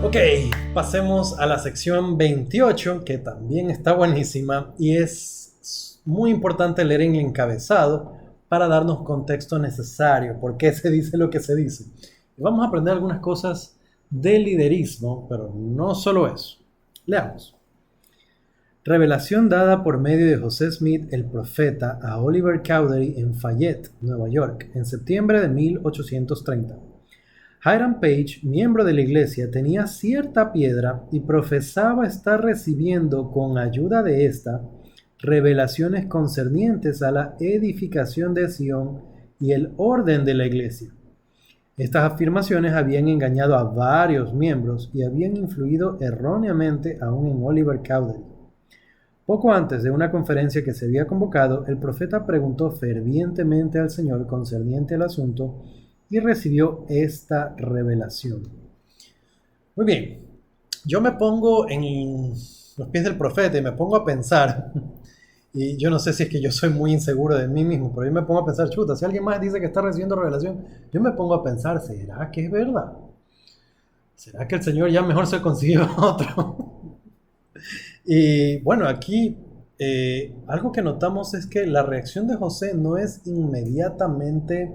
Ok, pasemos a la sección 28, que también está buenísima y es muy importante leer en el encabezado para darnos contexto necesario, por qué se dice lo que se dice. Y vamos a aprender algunas cosas de liderismo, pero no solo eso. Leamos. Revelación dada por medio de José Smith, el profeta, a Oliver Cowdery en Fayette, Nueva York, en septiembre de 1830. Hiram Page, miembro de la iglesia, tenía cierta piedra y profesaba estar recibiendo con ayuda de esta revelaciones concernientes a la edificación de Sion y el orden de la iglesia. Estas afirmaciones habían engañado a varios miembros y habían influido erróneamente aún en Oliver Cowdery. Poco antes de una conferencia que se había convocado, el profeta preguntó fervientemente al Señor concerniente al asunto y recibió esta revelación. Muy bien, yo me pongo en los pies del profeta y me pongo a pensar, y yo no sé si es que yo soy muy inseguro de mí mismo, pero yo me pongo a pensar, chuta, si alguien más dice que está recibiendo revelación, yo me pongo a pensar, ¿será que es verdad? ¿Será que el Señor ya mejor se consiguió otro? Y bueno, aquí algo que notamos es que la reacción de José no es inmediatamente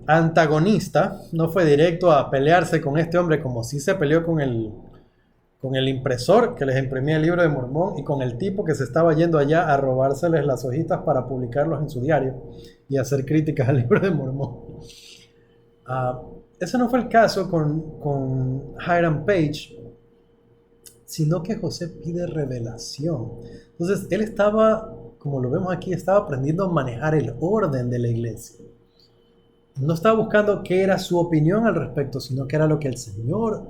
antagonista, no fue directo a pelearse con este hombre como si se peleó con el impresor que les imprimía el libro de Mormón y con el tipo que se estaba yendo allá a robárseles las hojitas para publicarlos en su diario y hacer críticas al libro de Mormón. Ese no fue el caso con Hiram Page, sino que José pide revelación. Entonces él estaba, como lo vemos aquí, estaba aprendiendo a manejar el orden de la iglesia. No estaba buscando qué era su opinión al respecto, sino qué era lo que el Señor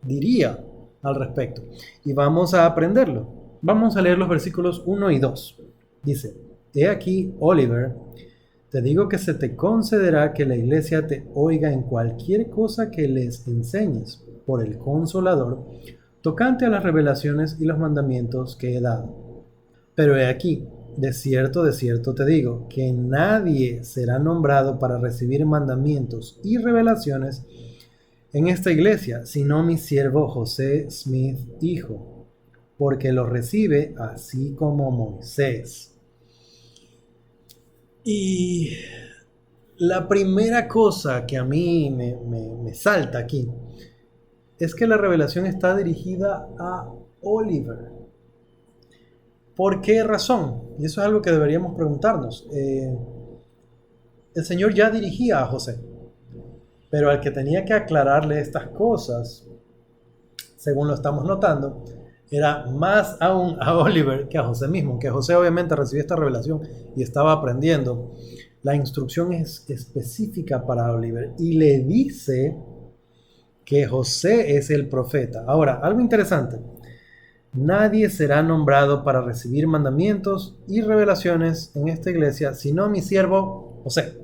diría al respecto. Y vamos a aprenderlo. Vamos a leer los versículos 1 y 2. Dice, he aquí, Oliver, te digo que se te concederá que la iglesia te oiga en cualquier cosa que les enseñes por el Consolador, tocante a las revelaciones y los mandamientos que he dado. Pero he aquí, de cierto te digo, que nadie será nombrado para recibir mandamientos y revelaciones en esta iglesia, sino mi siervo José Smith, hijo, porque lo recibe así como Moisés. Y la primera cosa que a mí me salta aquí es que la revelación está dirigida a Oliver. ¿Por qué razón? Y eso es algo que deberíamos preguntarnos. El Señor ya dirigía a José, pero al que tenía que aclararle estas cosas, según lo estamos notando, era más aún a Oliver que a José mismo, que José obviamente recibió esta revelación y estaba aprendiendo. La instrucción es específica para Oliver y le dice que José es el profeta. Ahora, algo interesante. Nadie será nombrado para recibir mandamientos y revelaciones en esta iglesia, sino mi siervo José.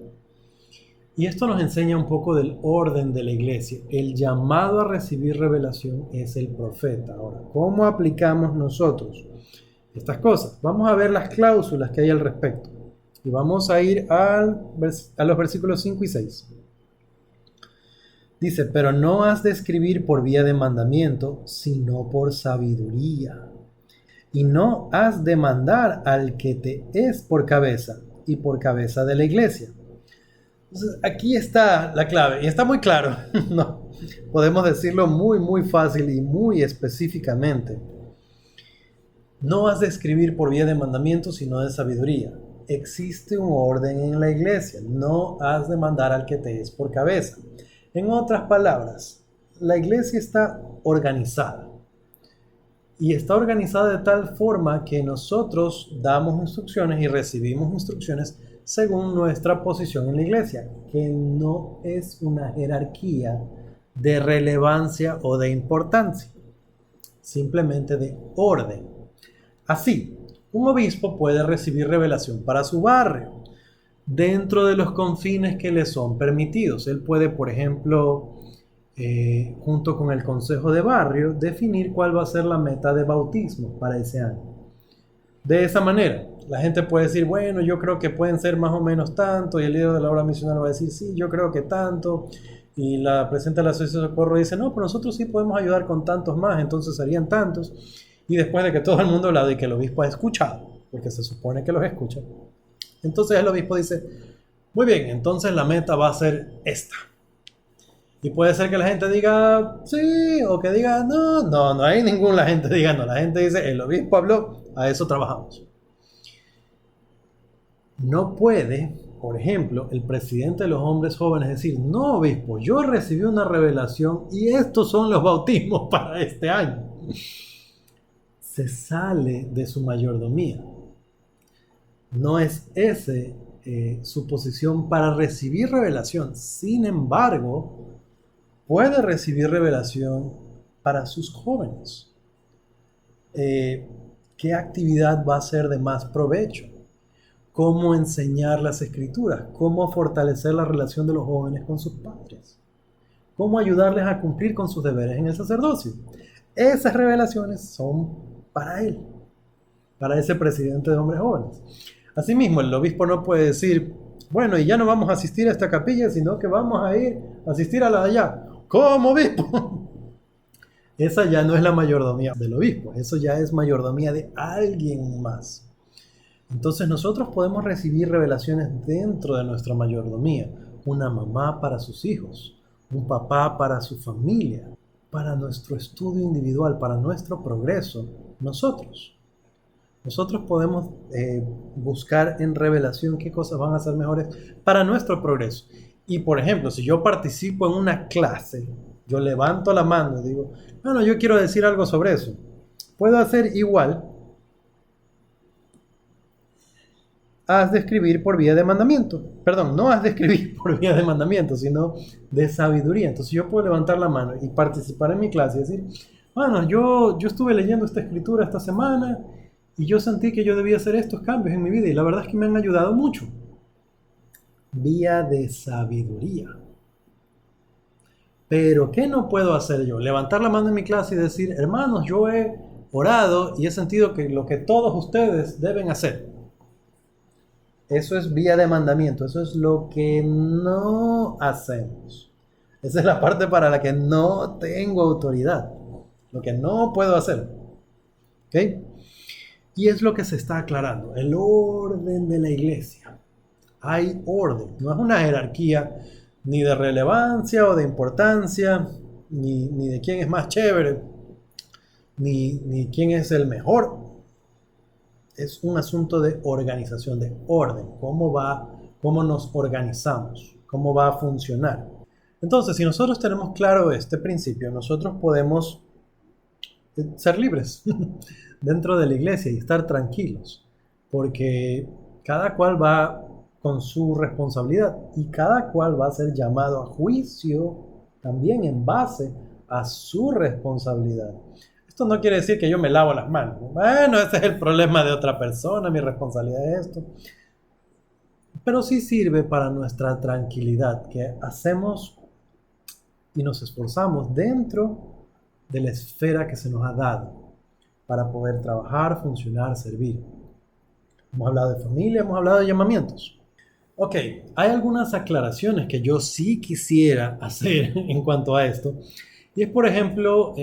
Y esto nos enseña un poco del orden de la iglesia. El llamado a recibir revelación es el profeta. Ahora, ¿cómo aplicamos nosotros estas cosas? Vamos a ver las cláusulas que hay al respecto. Y vamos a ir a los versículos 5 y 6. Dice, pero no has de escribir por vía de mandamiento, sino por sabiduría. Y no has de mandar al que te es por cabeza y por cabeza de la iglesia. Entonces, aquí está la clave, y está muy claro. No, podemos decirlo muy fácil y muy específicamente. No has de escribir por vía de mandamiento, sino de sabiduría. Existe un orden en la iglesia. No has de mandar al que te es por cabeza. En otras palabras, la iglesia está organizada. Y está organizada de tal forma que nosotros damos instrucciones y recibimos instrucciones según nuestra posición en la iglesia, que no es una jerarquía de relevancia o de importancia, simplemente de orden. Así, un obispo puede recibir revelación para su barrio, dentro de los confines que le son permitidos. Él puede, por ejemplo, junto con el consejo de barrio, definir cuál va a ser la meta de bautismo para ese año. De esa manera, la gente puede decir, bueno, yo creo que pueden ser más o menos tanto, y el líder de la obra misional va a decir, sí, yo creo que tanto, Y la presidenta de la Asociación de Socorro dice, no, pero nosotros sí podemos ayudar con tantos más, entonces serían tantos. Y después de que todo el mundo ha hablado y que el obispo ha escuchado, porque se supone que los escucha, entonces el obispo dice, muy bien, entonces la meta va a ser esta. Y puede ser que la gente diga sí, o que diga no, no, no hay la gente diga no. La gente dice, el obispo habló, a eso trabajamos. No puede, por ejemplo, el presidente de los hombres jóvenes decir, no, obispo, yo recibí una revelación y estos son los bautismos para este año. Se sale de su mayordomía. No es ese su posición para recibir revelación. Sin embargo, puede recibir revelación para sus jóvenes. ¿Qué actividad va a ser de más provecho? ¿Cómo enseñar las escrituras? ¿Cómo fortalecer la relación de los jóvenes con sus padres? ¿Cómo ayudarles a cumplir con sus deberes en el sacerdocio? Esas revelaciones son para él, para ese presidente de hombres jóvenes. Asimismo, el obispo no puede decir, bueno, y ya no vamos a asistir a esta capilla, sino que vamos a ir a asistir a la de allá. ¿Cómo, obispo? Esa ya no es la mayordomía del obispo, eso ya es mayordomía de alguien más. Entonces nosotros podemos recibir revelaciones dentro de nuestra mayordomía. Una mamá para sus hijos, un papá para su familia, para nuestro estudio individual, para nuestro progreso, nosotros. Nosotros podemos buscar en revelación qué cosas van a ser mejores para nuestro progreso. Y por ejemplo, si yo participo en una clase, yo levanto la mano y digo, bueno, yo quiero decir algo sobre eso. Puedo hacer igual. Has de escribir por vía de mandamiento. Perdón, no has de escribir por vía de mandamiento, sino de sabiduría. Entonces yo puedo levantar la mano y participar en mi clase y decir, bueno, yo estuve leyendo esta escritura esta semana y yo sentí que yo debía hacer estos cambios en mi vida y la verdad es que me han ayudado mucho. Vía de sabiduría. Pero ¿qué no puedo hacer yo? Levantar la mano en mi clase y decir, hermanos, yo he orado y he sentido que lo que todos ustedes deben hacer. Eso es vía de mandamiento, eso es lo que no hacemos. Esa es la parte para la que no tengo autoridad, lo que no puedo hacer. ¿Ok? Y es lo que se está aclarando, el orden de la iglesia. Hay orden, no es una jerarquía ni de relevancia o de importancia, ni de quién es más chévere, ni quién es el mejor. Es un asunto de organización, de orden, cómo nos organizamos, cómo va a funcionar. Entonces, si nosotros tenemos claro este principio, nosotros podemos ser libres dentro de la iglesia y estar tranquilos, porque cada cual va con su responsabilidad y cada cual va a ser llamado a juicio también en base a su responsabilidad. Esto no quiere decir que yo me lavo las manos. Bueno, ese es el problema de otra persona, mi responsabilidad es esto. Pero sí sirve para nuestra tranquilidad, que hacemos y nos esforzamos dentro de la esfera que se nos ha dado para poder trabajar, funcionar, servir. Hemos hablado de familia, hemos hablado de llamamientos. Ok, hay algunas aclaraciones que yo sí quisiera hacer en cuanto a esto. Y es, por ejemplo,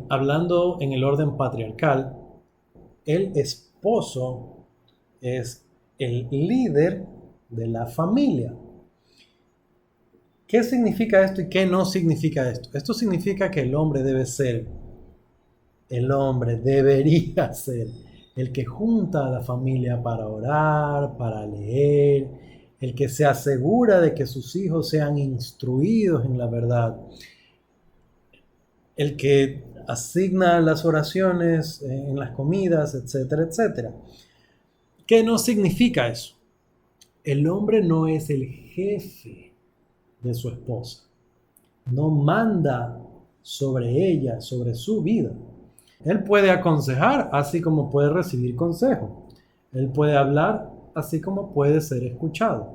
hablando en el orden patriarcal, el esposo es el líder de la familia. ¿Qué significa esto y qué no significa esto? Esto significa que el hombre debería ser el que junta a la familia para orar, para leer, el que se asegura de que sus hijos sean instruidos en la verdad, el que asigna las oraciones en las comidas, etcétera, etcétera. ¿Qué no significa eso? El hombre no es el jefe de su esposa. No manda sobre ella, sobre su vida. Él puede aconsejar, así como puede recibir consejo. Él puede hablar, así como puede ser escuchado.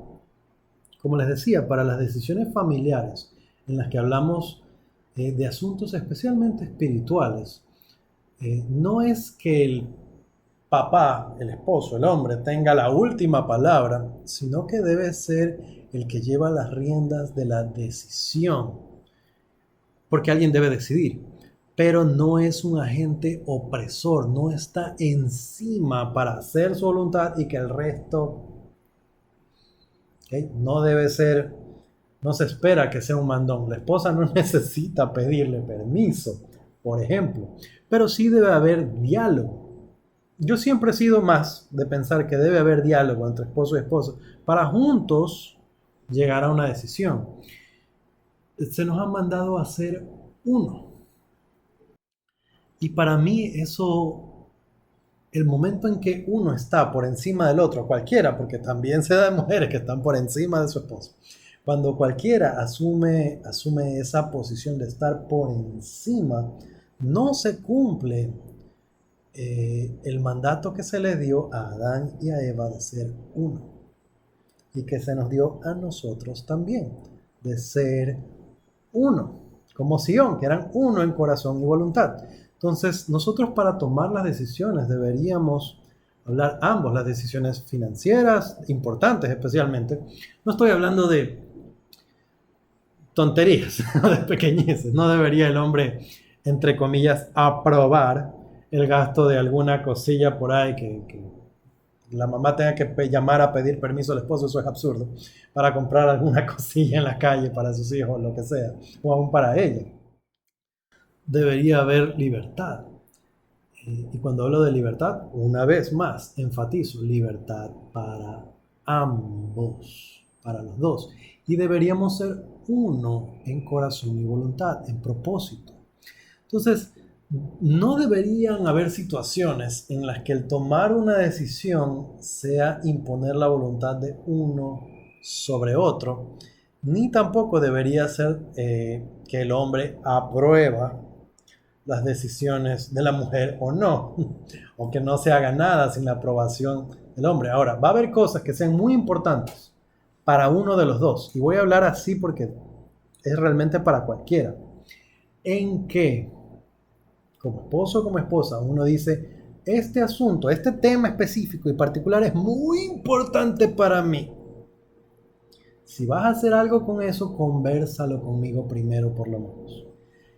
Como les decía, para las decisiones familiares en las que hablamos de asuntos especialmente espirituales, no es que el papá, el esposo, el hombre tenga la última palabra, sino que debe ser el que lleva las riendas de la decisión porque alguien debe decidir, pero no es un agente opresor, no está encima para hacer su voluntad y que el resto, ¿ok? No debe ser, no se espera que sea un mandón. La esposa no necesita pedirle permiso, por ejemplo, pero sí debe haber diálogo. Yo siempre he sido más de pensar que debe haber diálogo entre esposo y esposa para juntos llegar a una decisión. Se nos ha mandado a ser uno. Y para mí eso, el momento en que uno está por encima del otro, cualquiera, porque también se da de mujeres que están por encima de su esposo, cuando cualquiera asume esa posición de estar por encima, no se cumple el mandato que se le dio a Adán y a Eva de ser uno, y que se nos dio a nosotros también, de ser uno, como Sion, que eran uno en corazón y voluntad. Entonces, nosotros para tomar las decisiones deberíamos hablar ambos, las decisiones financieras, importantes especialmente. No estoy hablando de tonterías, de pequeñeces. No debería el hombre, entre comillas, aprobar el gasto de alguna cosilla por ahí que la mamá tenga que llamar a pedir permiso al esposo. Eso es absurdo, para comprar alguna cosilla en la calle para sus hijos, lo que sea, o aún para ella. Debería haber libertad. Y cuando hablo de libertad, una vez más, enfatizo, libertad para ambos, para los dos. Y deberíamos ser uno en corazón y voluntad, en propósito. Entonces, no deberían haber situaciones en las que el tomar una decisión sea imponer la voluntad de uno sobre otro, ni tampoco debería ser que el hombre aprueba las decisiones de la mujer o no, o que no se haga nada sin la aprobación del hombre. Ahora, va a haber cosas que sean muy importantes para uno de los dos, y voy a hablar así porque es realmente para cualquiera, en que como esposo o como esposa uno dice, este asunto, este tema específico y particular es muy importante para mí. Si vas a hacer algo con eso, convérsalo conmigo primero por lo menos.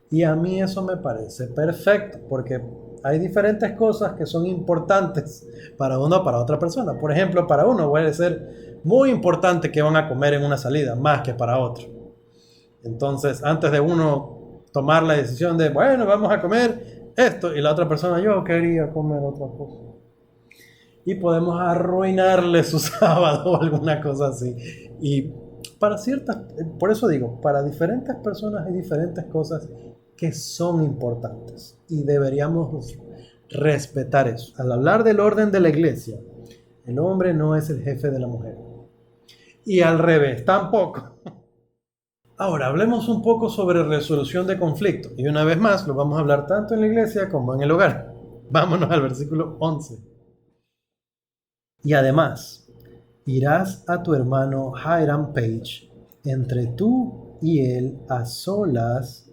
Y a mí eso me parece perfecto, porque hay diferentes cosas que son importantes para uno o para otra persona. Por ejemplo, para uno puede ser muy importante que van a comer en una salida, más que para otro. Entonces, antes de uno tomar la decisión de, bueno, vamos a comer esto, y la otra persona, yo quería comer otra cosa. Y podemos arruinarle su sábado o alguna cosa así. Y para ciertas, por eso digo, para diferentes personas hay diferentes cosas que son importantes y deberíamos respetar eso. Al hablar del orden de la iglesia, el hombre no es el jefe de la mujer. Y al revés, tampoco. Ahora, hablemos un poco sobre resolución de conflictos. Y una vez más, lo vamos a hablar tanto en la iglesia como en el hogar. Vámonos al versículo 11. Y además, irás a tu hermano Hiram Page, entre tú y él a solas,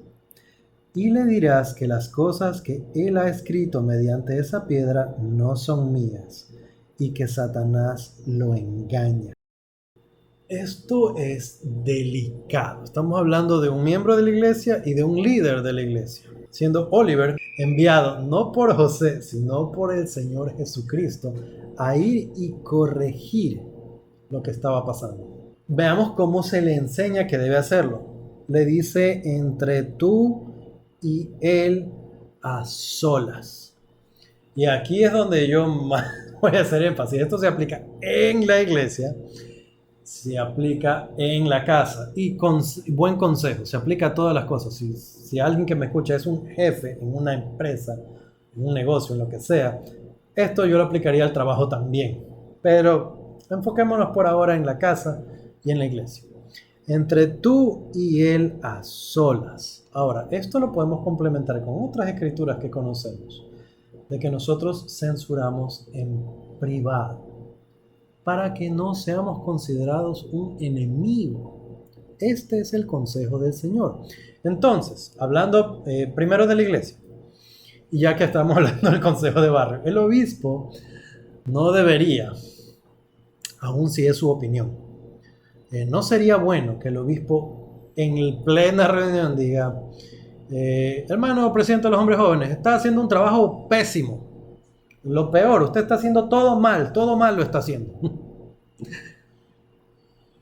y le dirás que las cosas que él ha escrito mediante esa piedra no son mías, y que Satanás lo engaña. Esto es delicado. Estamos hablando de un miembro de la iglesia y de un líder de la iglesia, siendo Oliver enviado no por José, sino por el Señor Jesucristo a ir y corregir lo que estaba pasando. Veamos cómo se le enseña que debe hacerlo. Le dice entre tú y él a solas. Y aquí es donde yo más voy a hacer énfasis. Esto se aplica en la iglesia, se aplica en la casa. Y con buen consejo, se aplica a todas las cosas. Si alguien que me escucha es un jefe en una empresa, en un negocio, en lo que sea, esto yo lo aplicaría al trabajo también. Pero enfoquémonos por ahora en la casa y en la iglesia. Entre tú y él a solas. Ahora, esto lo podemos complementar con otras escrituras que conocemos, de que nosotros censuramos en privado, para que no seamos considerados un enemigo. Este es el consejo del Señor. Entonces, hablando primero de la iglesia, y ya que estamos hablando del consejo de barrio, el obispo no debería, aun si es su opinión, no sería bueno que el obispo en plena reunión diga, Hermano presidente de los hombres jóvenes, está haciendo un trabajo pésimo. Lo peor, usted está haciendo todo mal lo está haciendo.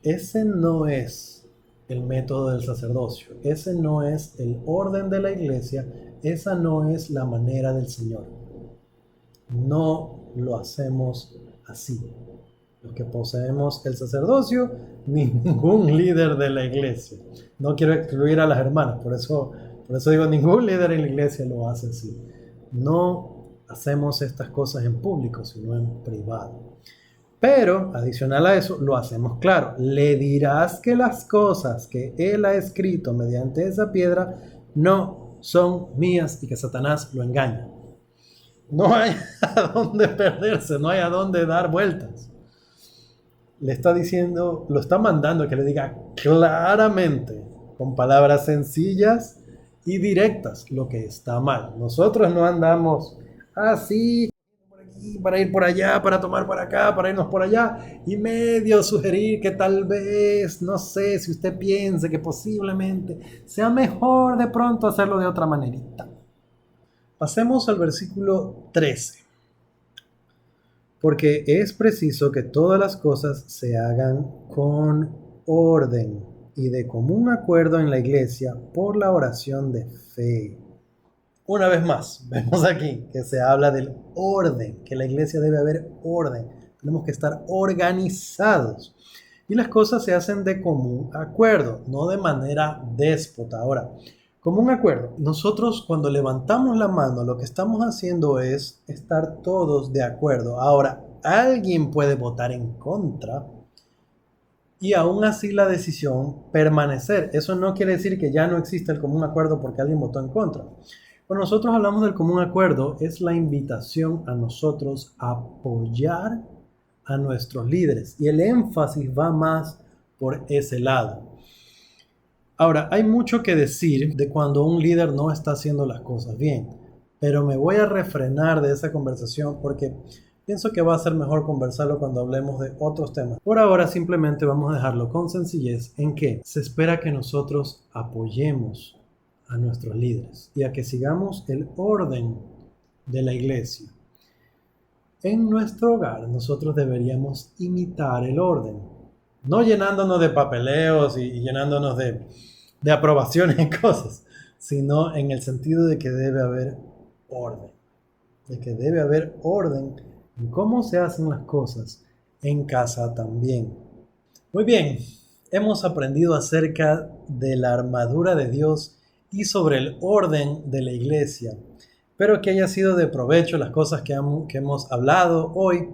Ese no es el método del sacerdocio, ese no es el orden de la iglesia, esa no es la manera del Señor. No lo hacemos así. Los que poseemos el sacerdocio, ni ningún líder de la iglesia. No quiero excluir a las hermanas, por eso digo, ningún líder en la iglesia lo hace así. No hacemos estas cosas en público, sino en privado. Pero, adicional a eso, lo hacemos claro. Le dirás que las cosas que él ha escrito mediante esa piedra no son mías y que Satanás lo engaña. No hay a dónde perderse, no hay a dónde dar vueltas. Le está diciendo, lo está mandando a que le diga claramente, con palabras sencillas y directas, lo que está mal. Nosotros no andamos así, por aquí, para ir por allá, para tomar por acá, para irnos por allá, y medio sugerir que tal vez, no sé, si usted piense que posiblemente sea mejor de pronto hacerlo de otra manerita. Pasemos al versículo 13. Porque es preciso que todas las cosas se hagan con orden y de común acuerdo en la iglesia por la oración de fe. Una vez más, vemos aquí que se habla del orden, que en la iglesia debe haber orden. Tenemos que estar organizados. Y las cosas se hacen de común acuerdo, no de manera déspota. Ahora, común acuerdo. Nosotros cuando levantamos la mano, lo que estamos haciendo es estar todos de acuerdo. Ahora, alguien puede votar en contra y aún así la decisión permanecer. Eso no quiere decir que ya no existe el común acuerdo porque alguien votó en contra. Cuando nosotros hablamos del común acuerdo, es la invitación a nosotros a apoyar a nuestros líderes. Y el énfasis va más por ese lado. Ahora, hay mucho que decir de cuando un líder no está haciendo las cosas bien, pero me voy a refrenar de esa conversación porque pienso que va a ser mejor conversarlo cuando hablemos de otros temas. Por ahora simplemente vamos a dejarlo con sencillez en que se espera que nosotros apoyemos a nuestros líderes y a que sigamos el orden de la iglesia. En nuestro hogar nosotros deberíamos imitar el orden, no llenándonos de papeleos y llenándonos de aprobaciones y cosas, sino en el sentido de que debe haber orden, de que debe haber orden en cómo se hacen las cosas en casa también. Muy bien, hemos aprendido acerca de la armadura de Dios y sobre el orden de la iglesia. Espero que haya sido de provecho las cosas que hemos hablado hoy.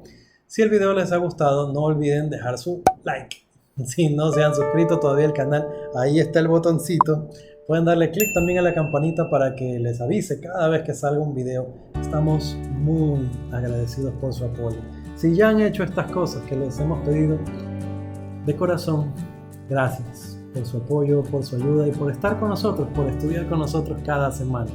Si el video les ha gustado, no olviden dejar su like. Si no se han suscrito todavía al canal, ahí está el botoncito. Pueden darle clic también a la campanita para que les avise cada vez que salga un video. Estamos muy agradecidos por su apoyo. Si ya han hecho estas cosas que les hemos pedido, de corazón, gracias por su apoyo, por su ayuda y por estar con nosotros, por estudiar con nosotros cada semana.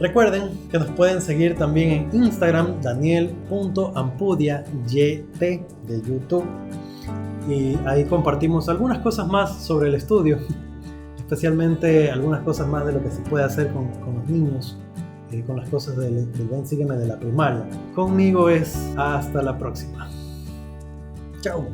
Recuerden que nos pueden seguir también en Instagram, daniel.ampudiayt de YouTube. Y ahí compartimos algunas cosas más sobre el estudio, especialmente algunas cosas más de lo que se puede hacer con los niños, con las cosas del Ven Sígueme de la primaria. Conmigo es hasta la próxima. Chao.